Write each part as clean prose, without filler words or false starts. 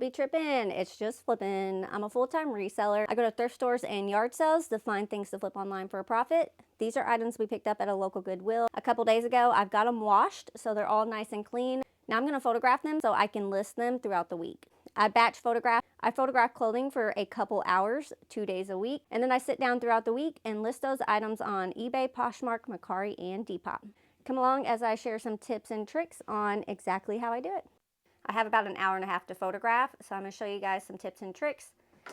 Be tripping, it's just flipping. I'm a full-time reseller. I go to thrift stores and yard sales to find things to flip online for a profit. These are items we picked up at a local Goodwill a couple days ago. I've got them washed, so they're all nice and clean. Now I'm gonna photograph them so I can list them throughout the week. I batch photograph. I photograph clothing for a couple hours, 2 days a week, and then I sit down throughout the week and list those items on eBay, Poshmark, Mercari, and Depop. Come along as I share some tips and tricks on exactly how I do it. I have about an hour and a half to photograph, so I'm going to show you guys some tips and tricks.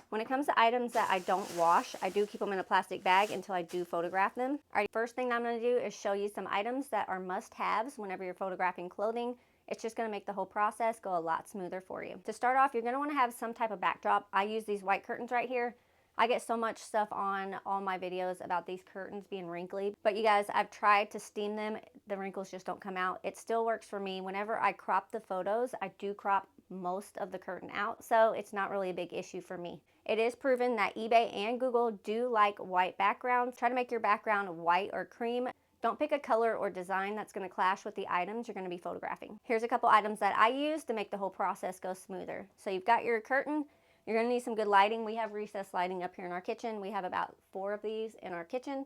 When it comes to items that I don't wash, I do keep them in a plastic bag until I do photograph them. Alright, first thing I'm going to do is show you some items that are must-haves whenever you're photographing clothing. It's just going to make the whole process go a lot smoother for you. To start off, you're going to want to have some type of backdrop. I use these white curtains right here. I get so much stuff on all my videos about these curtains being wrinkly, but you guys, I've tried to steam them. The wrinkles just don't come out. It still works for me. Whenever I crop the photos, I do crop most of the curtain out, so it's not really a big issue for me. It is proven that eBay and Google do like white backgrounds. Try to make your background white or cream. Don't pick a color or design that's going to clash with the items you're going to be photographing. Here's a couple items that I use to make the whole process go smoother. So you've got your curtain. You're going to need some good lighting. We have recessed lighting up here in our kitchen. We have about 4 of these in our kitchen,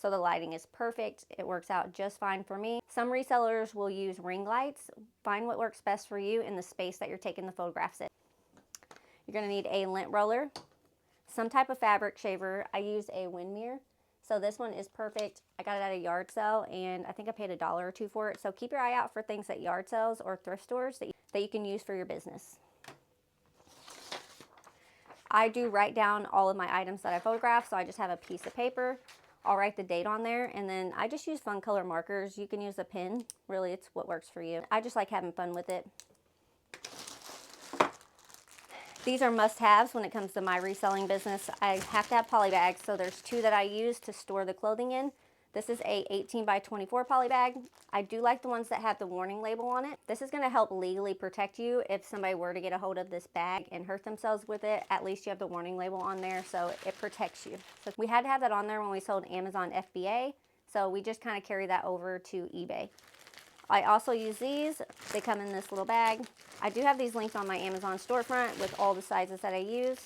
so the lighting is perfect. It works out just fine for me. Some resellers will use ring lights. Find what works best for you in the space that you're taking the photographs in. You're going to need a lint roller, some type of fabric shaver. I use a Windmere, so this one is perfect. I got it at a yard sale, and I think I paid $1 or $2 for it. So keep your eye out for things at yard sales or thrift stores that you can use for your business. I do write down all of my items that I photograph, so I just have a piece of paper. I'll write the date on there, and then I just use fun color markers. You can use a pen. Really, it's what works for you. I just like having fun with it. These are must-haves when it comes to my reselling business. I have to have poly bags, so there's 2 that I use to store the clothing in. This is a 18 by 24 poly bag. I do like the ones that have the warning label on it. This is going to help legally protect you if somebody were to get a hold of this bag and hurt themselves with it. At least you have the warning label on there, so it protects you. So we had to have that on there when we sold Amazon FBA, so we just kind of carry that over to eBay. I also use these. They come in this little bag. I do have these linked on my Amazon storefront with all the sizes that I use.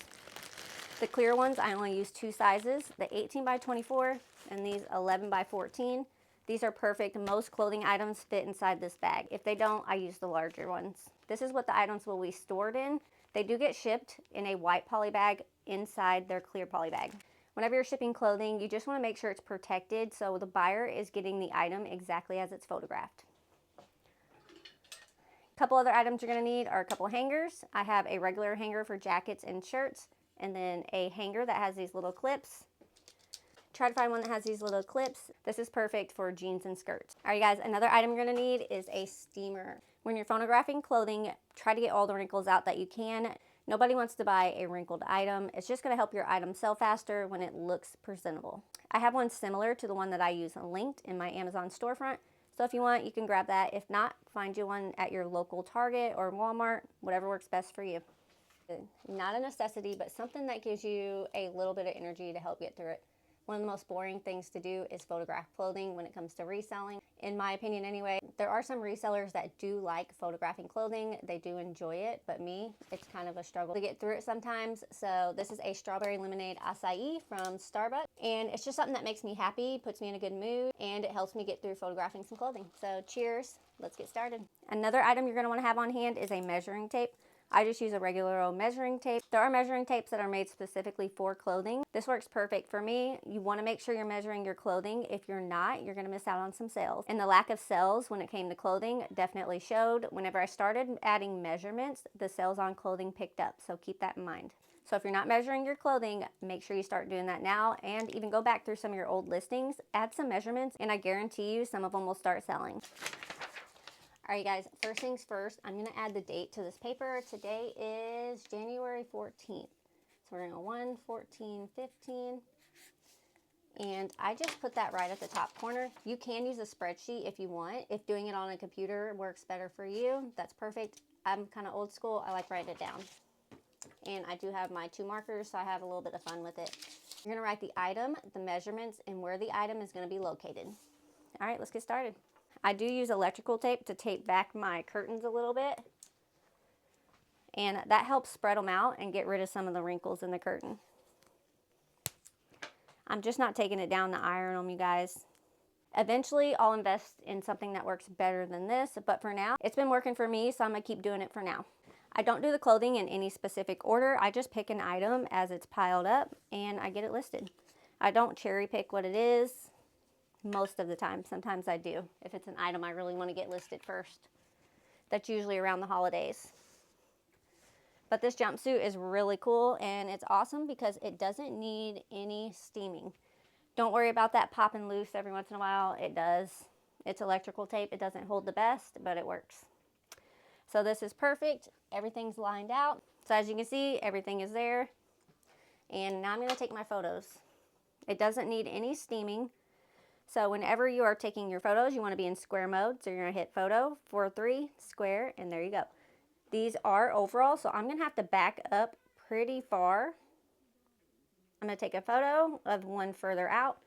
The clear ones, I only use 2 sizes, the 18 by 24 and these 11 by 14. These are perfect. Most clothing items fit inside this bag. If they don't, I use the larger ones. This is what the items will be stored in. They do get shipped in a white poly bag inside their clear poly bag. Whenever you're shipping clothing, you just want to make sure it's protected so the buyer is getting the item exactly as it's photographed. A couple other items you're going to need are a couple hangers. I have a regular hanger for jackets and shirts, and then a hanger that has these little clips. Try to find one that has these little clips. This is perfect for jeans and skirts. All right, guys, another item you're going to need is a steamer. When you're photographing clothing, try to get all the wrinkles out that you can. Nobody wants to buy a wrinkled item. It's just going to help your item sell faster when it looks presentable. I have one similar to the one that I use linked in my Amazon storefront. So if you want, you can grab that. If not, find you one at your local Target or Walmart, whatever works best for you. Not a necessity, but something that gives you a little bit of energy to help get through it. One of the most boring things to do is photograph clothing when it comes to reselling. In my opinion anyway, there are some resellers that do like photographing clothing. They do enjoy it, but me, it's kind of a struggle to get through it sometimes. So this is a strawberry lemonade acai from Starbucks. And it's just something that makes me happy, puts me in a good mood, and it helps me get through photographing some clothing. So cheers, let's get started. Another item you're gonna wanna have on hand is a measuring tape. I just use a regular old measuring tape. There are measuring tapes that are made specifically for clothing. This works perfect for me. You want to make sure you're measuring your clothing. If you're not, you're going to miss out on some sales. And the lack of sales when it came to clothing definitely showed. Whenever I started adding measurements, the sales on clothing picked up. So keep that in mind. So if you're not measuring your clothing, make sure you start doing that now, and even go back through some of your old listings, add some measurements, and I guarantee you some of them will start selling. All right, guys, first things first, I'm gonna add the date to this paper. Today is January 14th. So we're gonna go 1, 14, 15. And I just put that right at the top corner. You can use a spreadsheet if you want. If doing it on a computer works better for you, that's perfect. I'm kind of old school, I like writing it down. And I do have my 2 markers, so I have a little bit of fun with it. You're gonna write the item, the measurements, and where the item is gonna be located. All right, let's get started. I do use electrical tape to tape back my curtains a little bit. and that helps spread them out and get rid of some of the wrinkles in the curtain. I'm just not taking it down to iron them, you guys. Eventually, I'll invest in something that works better than this, but for now, it's been working for me, so I'm gonna keep doing it for now. I don't do the clothing in any specific order. I just pick an item as it's piled up and I get it listed. I don't cherry pick what it is most of the time. Sometimes I do, if it's an item I really want to get listed first. That's usually around the holidays. But this jumpsuit is really cool, and it's awesome because it doesn't need any steaming. Don't worry about that popping loose every once in a while. It does. It's electrical tape. It doesn't hold the best, but it works. So this is perfect. Everything's lined out. So as you can see, everything is there. And now I'm going to take my photos. It doesn't need any steaming. So whenever you are taking your photos, you want to be in square mode. So you're going to hit photo 4:3 square, and there you go. These are overalls, so I'm going to have to back up pretty far. I'm going to take a photo of one further out.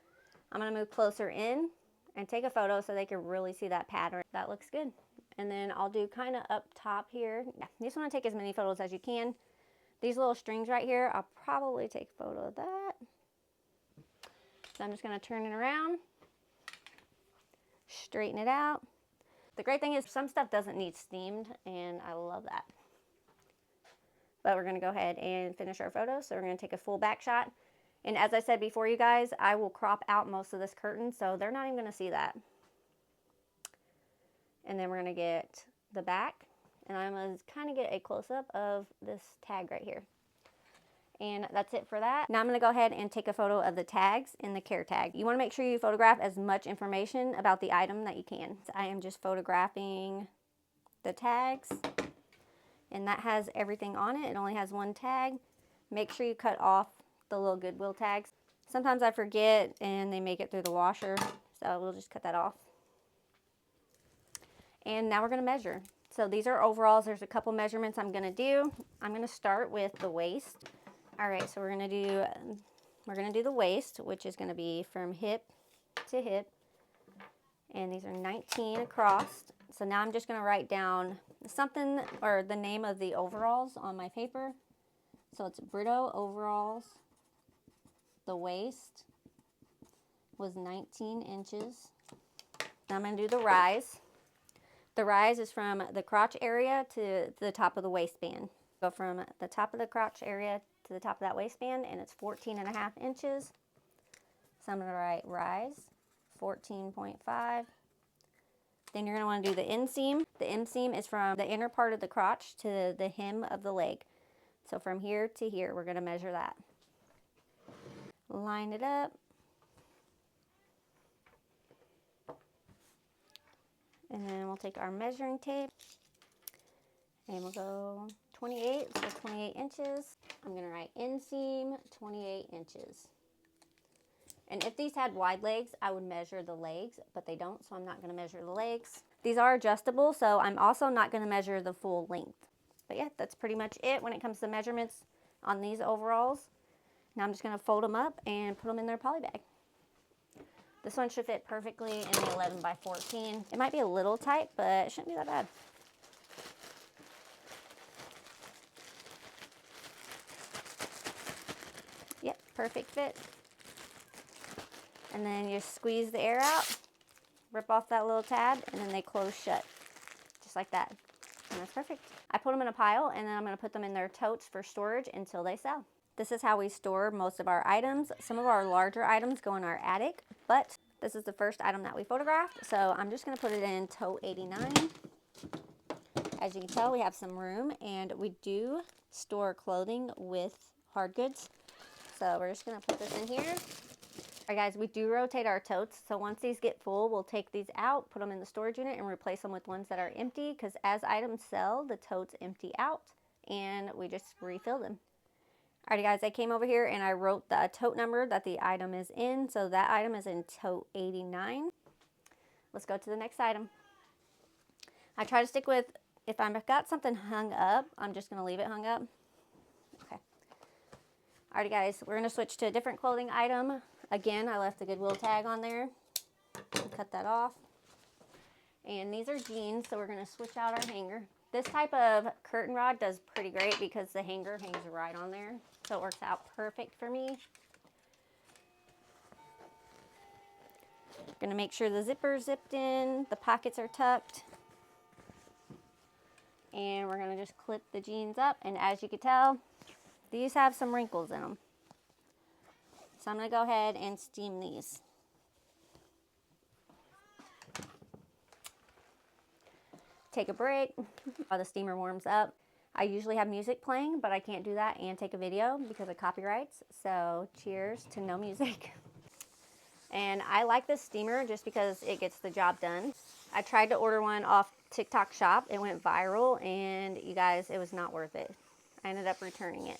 I'm going to move closer in and take a photo so they can really see that pattern. That looks good. And then I'll do kind of up top here. Yeah, you just want to take as many photos as you can. These little strings right here, I'll probably take a photo of that. So I'm just going to turn it around, straighten it out. The great thing is some stuff doesn't need steamed, and I love that. But we're going to go ahead and finish our photo. So we're going to take a full back shot. And as I said before, you guys, I will crop out most of this curtain, so they're not even going to see that. And then we're going to get the back, and I'm going to kind of get a close-up of this tag right here. And that's it for that. Now I'm going to go ahead and take a photo of the tags and the care tag. You want to make sure you photograph as much information about the item that you can. So I am just photographing the tags, and that has everything on it. It only has one tag. Make sure you cut off the little Goodwill tags. Sometimes I forget and they make it through the washer, so we'll just cut that off. And now we're going to measure. So these are overalls. There's a couple measurements I'm going to do. I'm going to start with the waist. All right, so we're going to do the waist, which is going to be from hip to hip. And these are 19 across. So now I'm just going to write down something, or the name of the overalls on my paper. So it's Brito overalls. The waist was 19 inches. Now I'm going to do the rise. The rise is from the crotch area to the top of the waistband. Go from the top of the crotch area to the top of that waistband, and it's 14.5 inches. So I'm going to write rise, 14.5. Then you're going to want to do the inseam. The inseam is from the inner part of the crotch to the hem of the leg. So from here to here, we're going to measure that. Line it up. And then we'll take our measuring tape and we'll go 28, so 28 inches. I'm going to write inseam 28 inches. And if these had wide legs, I would measure the legs, but they don't, so I'm not going to measure the legs. These are adjustable, so I'm also not going to measure the full length. But yeah, that's pretty much it when it comes to measurements on these overalls. Now I'm just going to fold them up and put them in their poly bag. This one should fit perfectly in the 11 by 14. It might be a little tight, but it shouldn't be that bad. Yep, perfect fit. And then you squeeze the air out, rip off that little tab, and then they close shut, just like that. And that's perfect. I put them in a pile, and then I'm going to put them in their totes for storage until they sell. This is how we store most of our items. Some of our larger items go in our attic, but this is the first item that we photographed, so I'm just going to put it in tote 89. As you can tell, we have some room, and we do store clothing with hard goods. So we're just going to put this in here. All right, guys, we do rotate our totes, so once these get full, we'll take these out, put them in the storage unit, and replace them with ones that are empty, because as items sell, the totes empty out, and we just refill them. Alrighty guys, I came over here and I wrote the tote number that the item is in. So that item is in tote 89. Let's go to the next item. I try to stick with, if I've got something hung up, I'm just going to leave it hung up. Okay. Alrighty guys, we're going to switch to a different clothing item. Again, I left the Goodwill tag on there. Cut that off. And these are jeans, so we're going to switch out our hanger. This type of curtain rod does pretty great because the hanger hangs right on there. So it works out perfect for me. Gonna make sure the zipper's zipped in, the pockets are tucked. And we're gonna just clip the jeans up. And as you can tell, these have some wrinkles in them. So I'm gonna go ahead and steam these. Take a break while the steamer warms up. I usually have music playing, but I can't do that and take a video because of copyrights. So cheers to no music. And I like this steamer just because it gets the job done. I tried to order one off TikTok Shop. It went viral, and you guys, it was not worth it. I ended up returning it.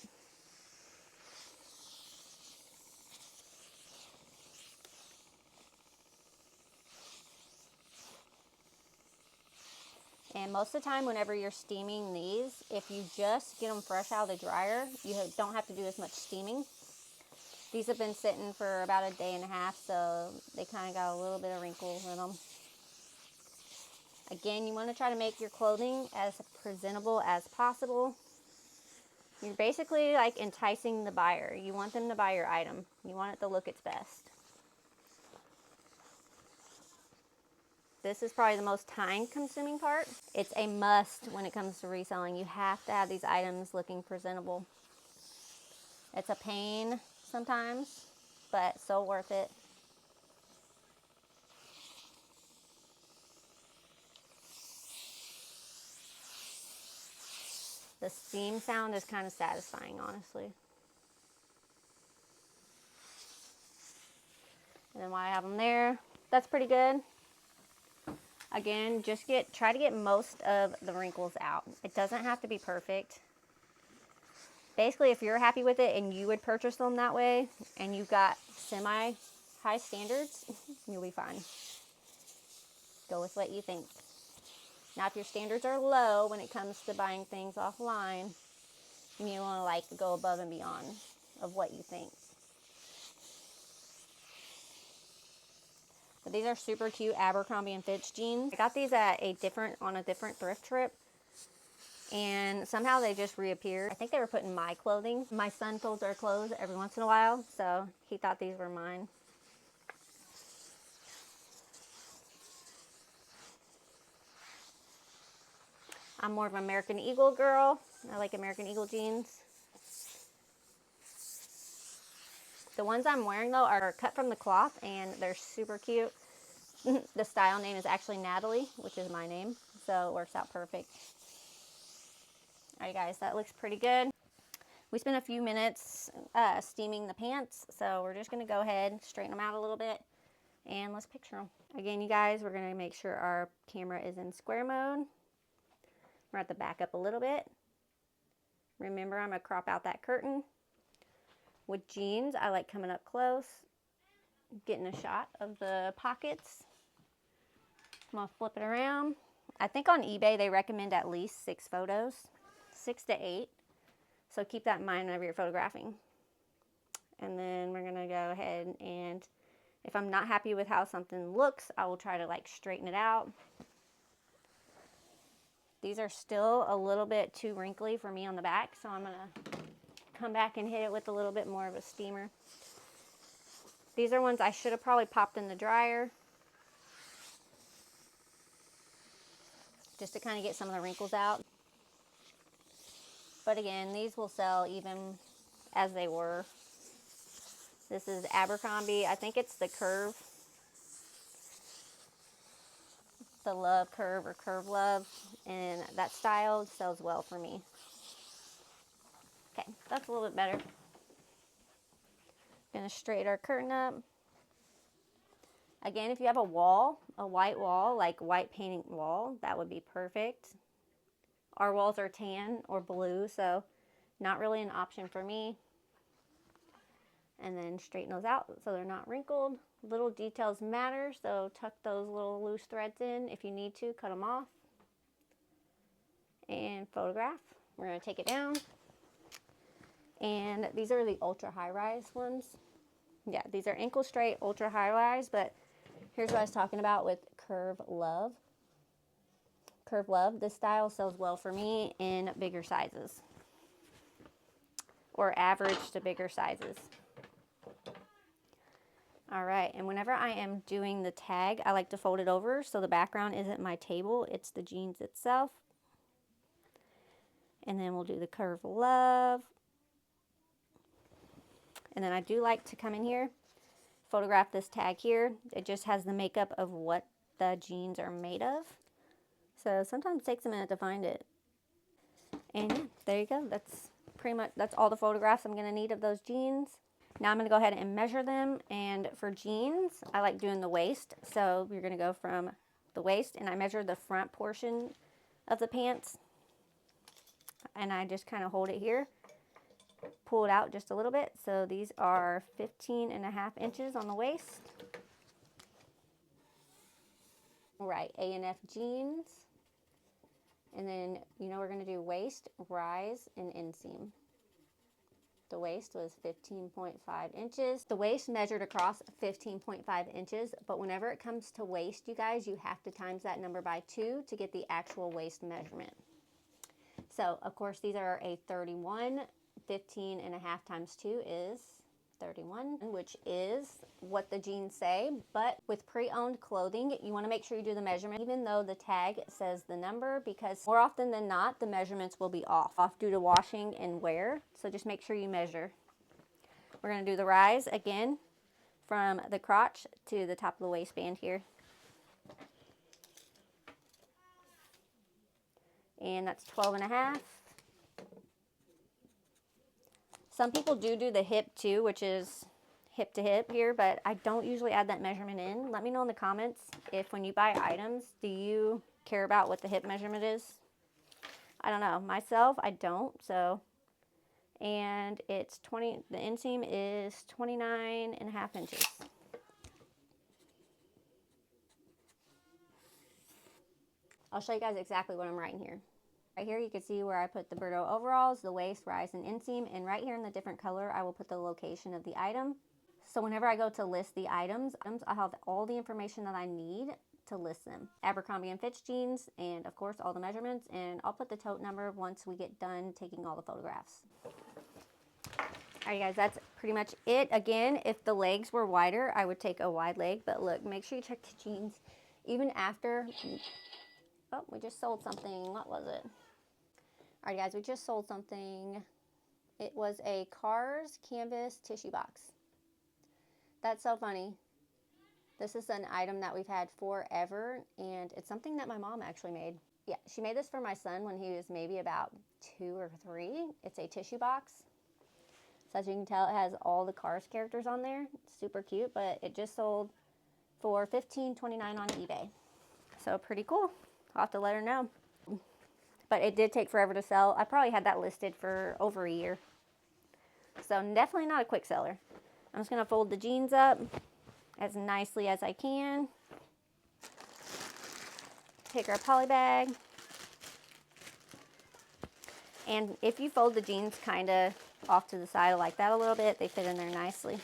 And most of the time, whenever you're steaming these, if you just get them fresh out of the dryer, you don't have to do as much steaming. These have been sitting for about a day and a half, so they kind of got a little bit of wrinkles in them. Again, you want to try to make your clothing as presentable as possible. You're basically like enticing the buyer. You want them to buy your item. You want it to look its best. This is probably the most time-consuming part. It's a must when it comes to reselling. You have to have these items looking presentable. It's a pain sometimes, but so worth it. The steam sound is kind of satisfying, honestly. And then while I have them there, that's pretty good. Again, just try to get most of the wrinkles out. It doesn't have to be perfect. Basically, if you're happy with it and you would purchase them that way, and you've got semi-high standards, you'll be fine. Go with what you think. Now, if your standards are low when it comes to buying things offline, you may want to go above and beyond of what you think. But these are super cute Abercrombie & Fitch jeans. I got these on a different thrift trip, and somehow they just reappeared. I think they were put in my clothing. My son folds our clothes every once in a while, so he thought these were mine. I'm more of an American Eagle girl. I like American Eagle jeans. The ones I'm wearing, though, are cut from the cloth, and they're super cute. The style name is actually Natalie, which is my name, so it works out perfect. Alright guys, that looks pretty good. We spent a few minutes steaming the pants, so we're just going to go ahead, straighten them out a little bit, and let's picture them. Again, you guys, we're going to make sure our camera is in square mode. We're at the back up a little bit. Remember, I'm going to crop out that curtain. With jeans, I like coming up close, getting a shot of the pockets. I'm going to flip it around. I think on eBay they recommend at least 6 photos, 6 to 8. So keep that in mind whenever you're photographing. And then we're going to go ahead and if I'm not happy with how something looks, I will try to straighten it out. These are still a little bit too wrinkly for me on the back, so I'm going to come back and hit it with a little bit more of a steamer. These are ones I should have probably popped in the dryer, just to kind of get some of the wrinkles out. But again, these will sell even as they were. This is Abercrombie. I think it's the Curve. The Love Curve or Curve Love. And that style sells well for me. Okay, that's a little bit better. Gonna straighten our curtain up. Again, if you have a wall, a white wall, like white painting wall, that would be perfect. Our walls are tan or blue, so not really an option for me. And then straighten those out so they're not wrinkled. Little details matter, so tuck those little loose threads in if you need to, cut them off. And photograph. We're gonna take it down. And these are the ultra high rise ones. Yeah, these are ankle straight ultra high rise, but here's what I was talking about with Curve Love. Curve Love. This style sells well for me in bigger sizes, or average to bigger sizes. All right, and whenever I am doing the tag, I like to fold it over so the background isn't my table, it's the jeans itself. And then we'll do the Curve Love. And then I do like to come in here, photograph this tag here. It just has the makeup of what the jeans are made of. So sometimes it takes a minute to find it. And yeah, there you go. That's pretty much, that's all the photographs I'm gonna need of those jeans. Now I'm gonna go ahead and measure them. And for jeans, I like doing the waist. So you're gonna go from the waist, and I measure the front portion of the pants. And I just kind of hold it here, pull it out just a little bit. So these are 15.5 inches on the waist. All right, A&F jeans. And then, you know, we're going to do waist, rise, and inseam. The waist was 15.5 inches. The waist measured across 15.5 inches, but whenever it comes to waist, you guys, you have to times that number by 2 to get the actual waist measurement. So, of course, these are a 31. 15.5 times 2 is 31, which is what the jeans say. But with pre-owned clothing, you want to make sure you do the measurement, even though the tag says the number, because more often than not, the measurements will be off due to washing and wear. So just make sure you measure. We're going to do the rise again from the crotch to the top of the waistband here. And that's 12.5. Some people do the hip too, which is hip to hip here, but I don't usually add that measurement in. Let me know in the comments if when you buy items, do you care about what the hip measurement is? I don't know. Myself, I don't, so. And it's 20, the inseam is 29.5 inches. I'll show you guys exactly what I'm writing here. Right here you can see where I put the Bordeaux overalls, the waist, rise, and inseam, and right here in the different color I will put the location of the item. So whenever I go to list the items, I have all the information that I need to list them. Abercrombie & Fitch jeans, and of course all the measurements, and I'll put the tote number once we get done taking all the photographs. Alright guys, that's pretty much it. Again, if the legs were wider, I would take a wide leg, but look, make sure you check the jeans. Even after, oh, we just sold something. What was it? Alright guys, we just sold something. It was a Cars canvas tissue box. That's so funny. This is an item that we've had forever, and it's something that my mom actually made. Yeah, she made this for my son when he was maybe about 2 or 3. It's a tissue box. So as you can tell, it has all the Cars characters on there. It's super cute, but it just sold for $15.29 on eBay. So pretty cool. I'll have to let her know. But it did take forever to sell. I probably had that listed for over a year. So definitely not a quick seller. I'm just going to fold the jeans up as nicely as I can. Take our poly bag. And if you fold the jeans kind of off to the side like that a little bit, they fit in there nicely.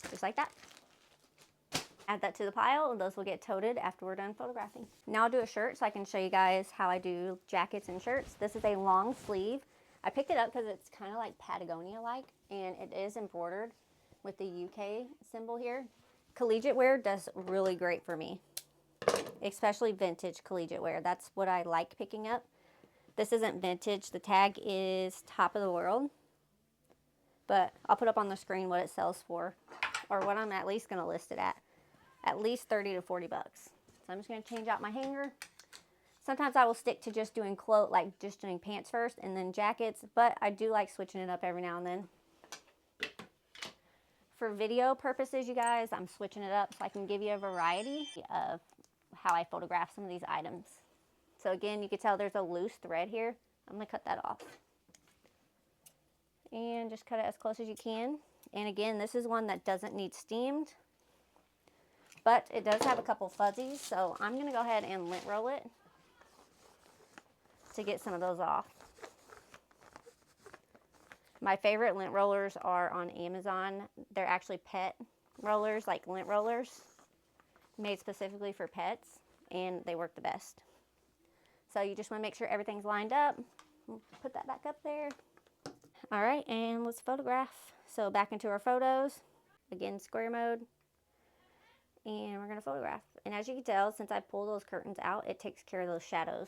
Just like that. Add that to the pile, and those will get toted after we're done photographing. Now I'll do a shirt so I can show you guys how I do jackets and shirts. This is a long sleeve. I picked it up because it's kind of like Patagonia-like, and it is embroidered with the UK symbol here. Collegiate wear does really great for me, especially vintage collegiate wear. That's what I like picking up. This isn't vintage. The tag is top of the world, but I'll put up on the screen what it sells for, or what I'm at least going to list it at least 30 to 40 bucks. So I'm just going to change out my hanger. Sometimes I will stick to just doing clothes, like just doing pants first and then jackets, but I do like switching it up every now and then. For video purposes, you guys, I'm switching it up so I can give you a variety of how I photograph some of these items. So again, you can tell there's a loose thread here. I'm going to cut that off. And just cut it as close as you can. And again, this is one that doesn't need steamed, but it does have a couple fuzzies, so I'm going to go ahead and lint roll it to get some of those off. My favorite lint rollers are on Amazon. They're actually pet rollers, like lint rollers, made specifically for pets, and they work the best. So you just want to make sure everything's lined up. We'll put that back up there. All right, and let's photograph. So back into our photos. Again, square mode. And we're going to photograph. And as you can tell, since I pulled those curtains out, it takes care of those shadows.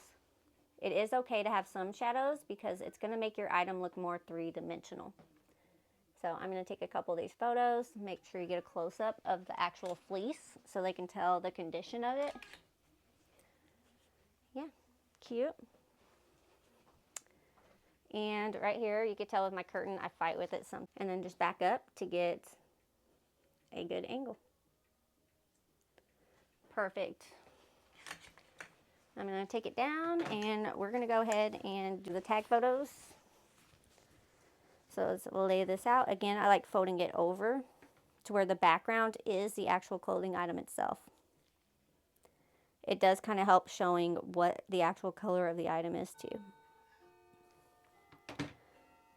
It is okay to have some shadows because it's going to make your item look more three-dimensional. So I'm going to take a couple of these photos, make sure you get a close-up of the actual fleece so they can tell the condition of it. Yeah, cute. And right here, you can tell with my curtain, I fight with it some. And then just back up to get a good angle. Perfect. I'm going to take it down and we're going to go ahead and do the tag photos. So let's lay this out. Again, I like folding it over to where the background is the actual clothing item itself. It does kind of help showing what the actual color of the item is too.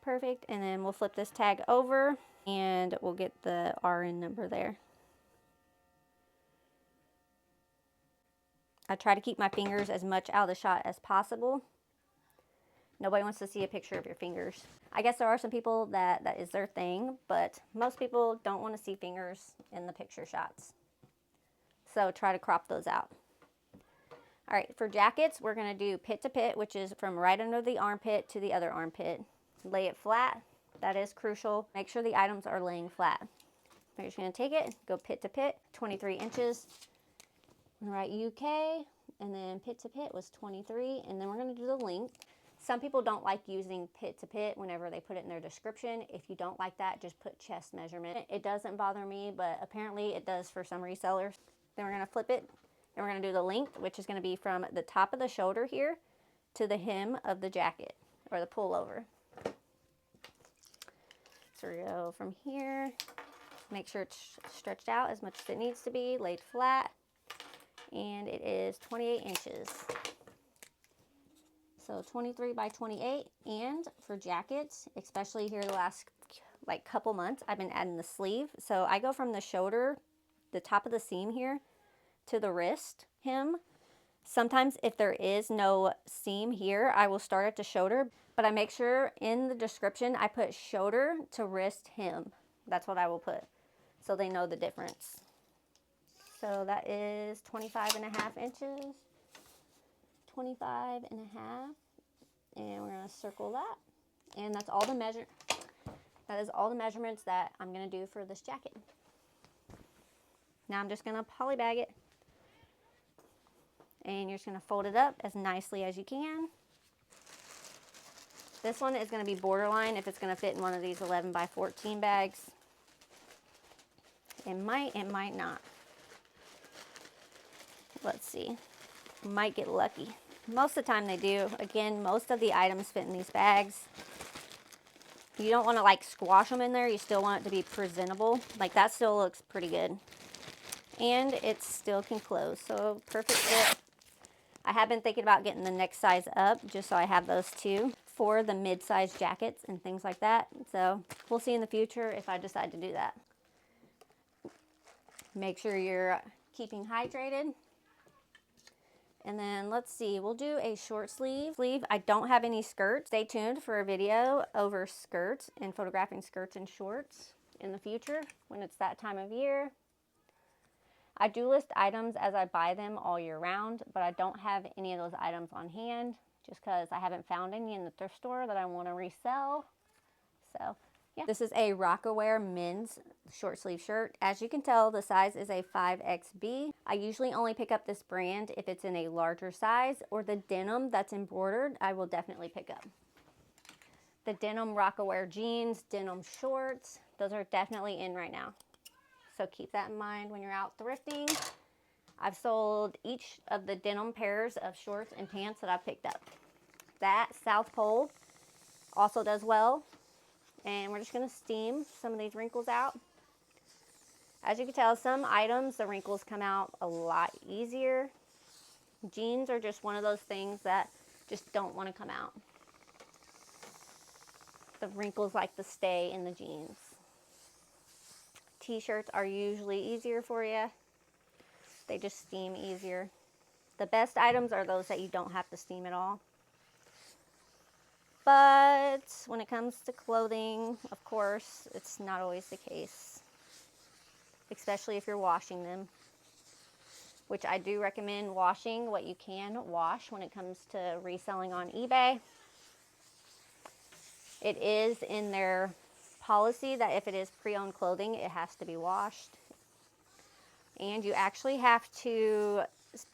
Perfect. And then we'll flip this tag over and we'll get the RN number there. I try to keep my fingers as much out of the shot as possible. Nobody wants to see a picture of your fingers. I guess there are some people that is their thing, but most people don't want to see fingers in the picture shots. So try to crop those out. All right, for jackets, we're going to do pit to pit, which is from right under the armpit to the other armpit. Lay it flat. That is crucial. Make sure the items are laying flat. We're just going to take it, go pit to pit, 23 inches. Write UK, and then pit to pit was 23, and then we're going to do the length. Some people don't like using pit to pit whenever they put it in their description. If you don't like that, just put chest measurement. It doesn't bother me, but apparently it does for some resellers. Then we're going to flip it, and we're going to do the length, which is going to be from the top of the shoulder here to the hem of the jacket, or the pullover. So we go from here, make sure it's stretched out as much as it needs to be, laid flat, and it is 28 inches. So 23 by 28, and for jackets, especially here the last like couple months, I've been adding the sleeve. So I go from the shoulder, the top of the seam here, to the wrist hem. Sometimes if there is no seam here, I will start at the shoulder, but I make sure in the description I put shoulder to wrist hem. That's what I will put, so they know the difference. So that is 25.5 inches. 25.5, and we're going to circle that, and that is all the measurements that I'm going to do for this jacket. Now I'm just going to poly bag it, and you're just going to fold it up as nicely as you can. This one is going to be borderline if it's going to fit in one of these 11 by 14 bags. It might not. Let's see. Might get lucky. Most of the time they do. Again, most of the items fit in these bags. You don't want to like squash them in there. You still want it to be presentable. Like that still looks pretty good. And it still can close. So perfect fit. I have been thinking about getting the next size up just so I have those too for the mid-size jackets and things like that. So we'll see in the future if I decide to do that. Make sure you're keeping hydrated. And then let's see, we'll do a short sleeve. I don't have any skirts. Stay tuned for a video over skirts and photographing skirts and shorts in the future when it's that time of year. I do list items as I buy them all year round, but I don't have any of those items on hand just because I haven't found any in the thrift store that I want to resell. So yeah, this is a Rockaware men's short sleeve shirt. As you can tell, the size is a 5XB. I usually only pick up this brand if it's in a larger size, or the denim that's embroidered, I will definitely pick up. The denim Rockaware jeans, denim shorts, those are definitely in right now. So keep that in mind when you're out thrifting. I've sold each of the denim pairs of shorts and pants that I've picked up. That South Pole also does well. And we're just going to steam some of these wrinkles out. As you can tell, some items, the wrinkles come out a lot easier. Jeans are just one of those things that just don't want to come out. the wrinkles like to stay in the jeans. T-shirts are usually easier for you. They just steam easier. The best items are those that you don't have to steam at all. But when it comes to clothing, of course, it's not always the case, especially if you're washing them, which I do recommend washing what you can wash when it comes to reselling on eBay. It is in their policy that if it is pre-owned clothing, it has to be washed. And you actually have to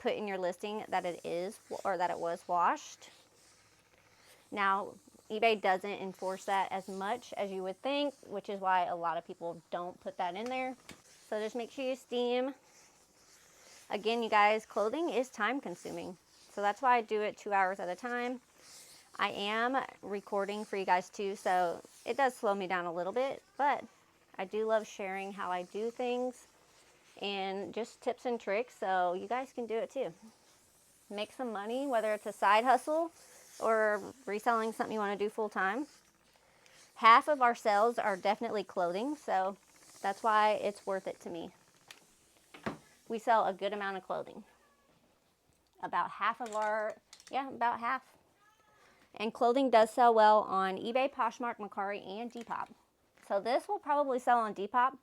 put in your listing that it is, or that it was washed. Now, eBay doesn't enforce that as much as you would think, which is why a lot of people don't put that in there. So just make sure you steam. Again, you guys, clothing is time consuming. So that's why I do it 2 hours at a time. I am recording for you guys too, so it does slow me down a little bit, but I do love sharing how I do things and just tips and tricks, so you guys can do it too. Make some money, whether it's a side hustle or reselling something you want to do full time. Half of our sales are definitely clothing, so that's why it's worth it to me. We sell a good amount of clothing. About half of our, about half. And clothing does sell well on eBay, Poshmark, Mercari, and Depop. So this will probably sell on Depop.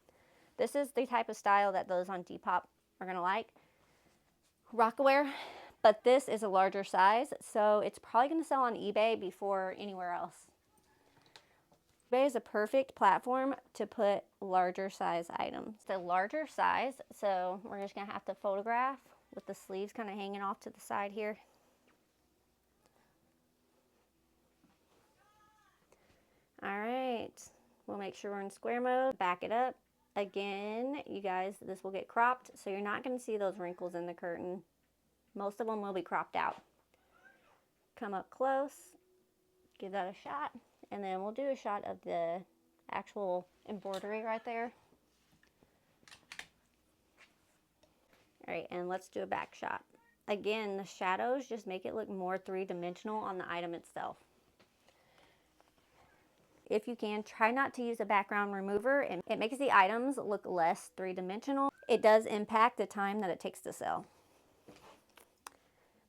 This is the type of style that those on Depop are going to like. Rockaware, but this is a larger size, so it's probably going to sell on eBay before anywhere else. eBay is a perfect platform to put larger size items. It's a larger size, so we're just going to have to photograph with the sleeves kind of hanging off to the side here. All right, we'll make sure we're in square mode, back it up. Again, you guys, this will get cropped, so you're not going to see those wrinkles in the curtain. Most of them will be cropped out. Come up close, give that a shot, and then we'll do a shot of the actual embroidery right there. All right, and let's do a back shot. Again, the shadows just make it look more three-dimensional on the item itself. If you can, try not to use a background remover, and it makes the items look less three-dimensional. It does impact the time that it takes to sell.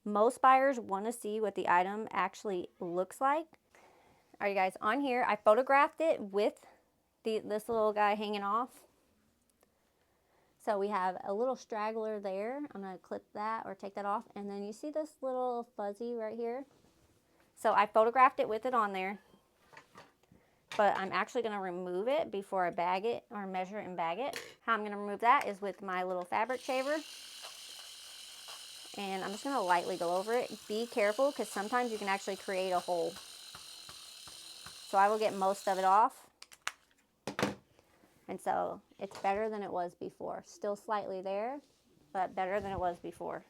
Most buyers want to see what the item actually looks like. All right, guys, on here, I photographed it with this little guy hanging off. So we have a little straggler there. I'm going to clip that or take that off. And then you see this little fuzzy right here. So I photographed it with it on there. But I'm actually going to remove it before I bag it or measure it and bag it. How I'm going to remove that is with my little fabric shaver. And I'm just going to lightly go over it. Be careful, because sometimes you can actually create a hole. So I will get most of it off. And so it's better than it was before. Still slightly there, but better than it was before.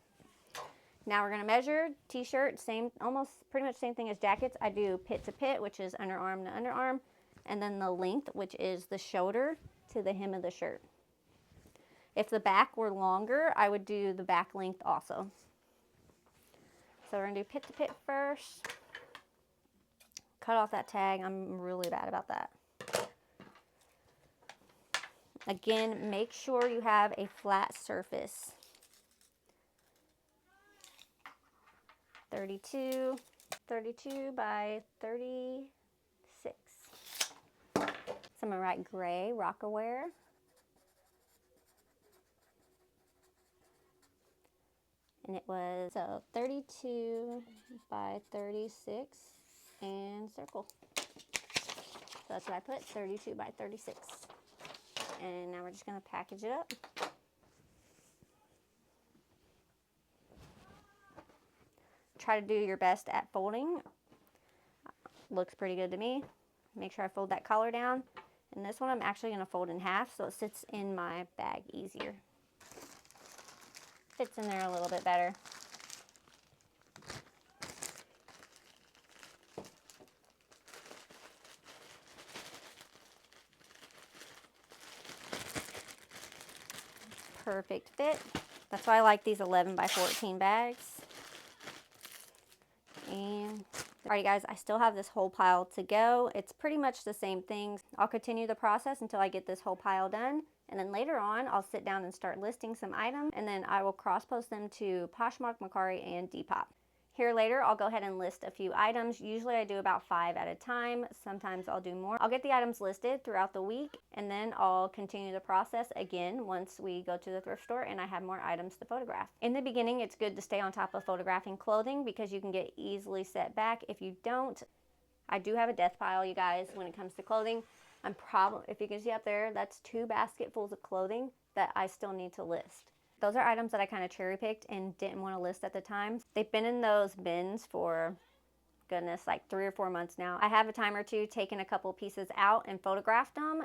Now we're going to measure t-shirt, almost pretty much same thing as jackets. I do pit to pit, which is underarm to underarm, and then the length, which is the shoulder to the hem of the shirt. If the back were longer, I would do the back length also. So we're going to do pit to pit first. Cut off that tag. I'm really bad about that. Again, make sure you have a flat surface. 32 by 36. So I'm going to write gray, Rockaware. And it was, so 32 by 36 and circle. So that's what I put, 32 by 36. And now we're just going to package it up. Try to do your best at folding. Looks pretty good to me. Make sure I fold that collar down. And this one I'm actually going to fold in half so it sits in my bag easier. Fits in there a little bit better. Perfect fit. That's why I like these 11 by 14 bags. And Alrighty guys, I still have this whole pile to go. It's pretty much the same things. I'll continue the process until I get this whole pile done. And then later on, I'll sit down and start listing some items, and then I will cross post them to Poshmark, Mercari, and Depop. Here later, I'll go ahead and list a few items. Usually I do about 5 at a time. Sometimes I'll do more. I'll get the items listed throughout the week, and then I'll continue the process again once we go to the thrift store and I have more items to photograph. In the beginning, it's good to stay on top of photographing clothing because you can get easily set back if you don't. I do have a death pile, you guys, when it comes to clothing. If you can see up there, that's 2 basketfuls of clothing that I still need to list. Those are items that I kind of cherry picked and didn't want to list at the time. They've been in those bins for, goodness, like 3 or 4 months now. I have a time or two taken a couple pieces out and photographed them.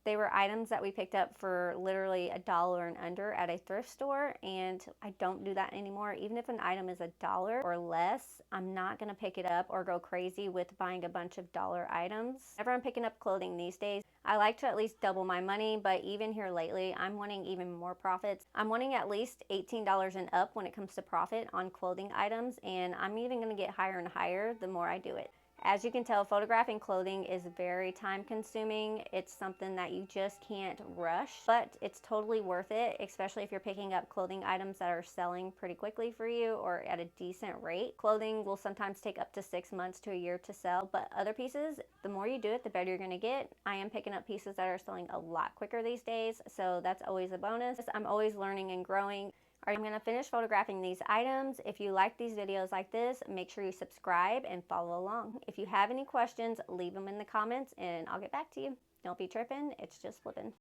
They were items that we picked up for literally $1 and under at a thrift store, and I don't do that anymore. Even if an item is $1 or less, I'm not gonna pick it up or go crazy with buying a bunch of dollar items. Whenever I'm picking up clothing these days, I like to at least double my money, but even here lately, I'm wanting even more profits. I'm wanting at least $18 and up when it comes to profit on clothing items, and I'm even gonna get higher and higher the more I do it. As you can tell, photographing clothing is very time consuming. It's something that you just can't rush, but it's totally worth it, especially if you're picking up clothing items that are selling pretty quickly for you or at a decent rate. Clothing will sometimes take up to 6 months to a year to sell, but other pieces, the more you do it, the better you're gonna get. I am picking up pieces that are selling a lot quicker these days, so that's always a bonus. I'm always learning and growing. I'm going to finish photographing these items. If you like these videos like this, make sure you subscribe and follow along. If you have any questions, leave them in the comments and I'll get back to you. Don't be tripping, it's just flipping.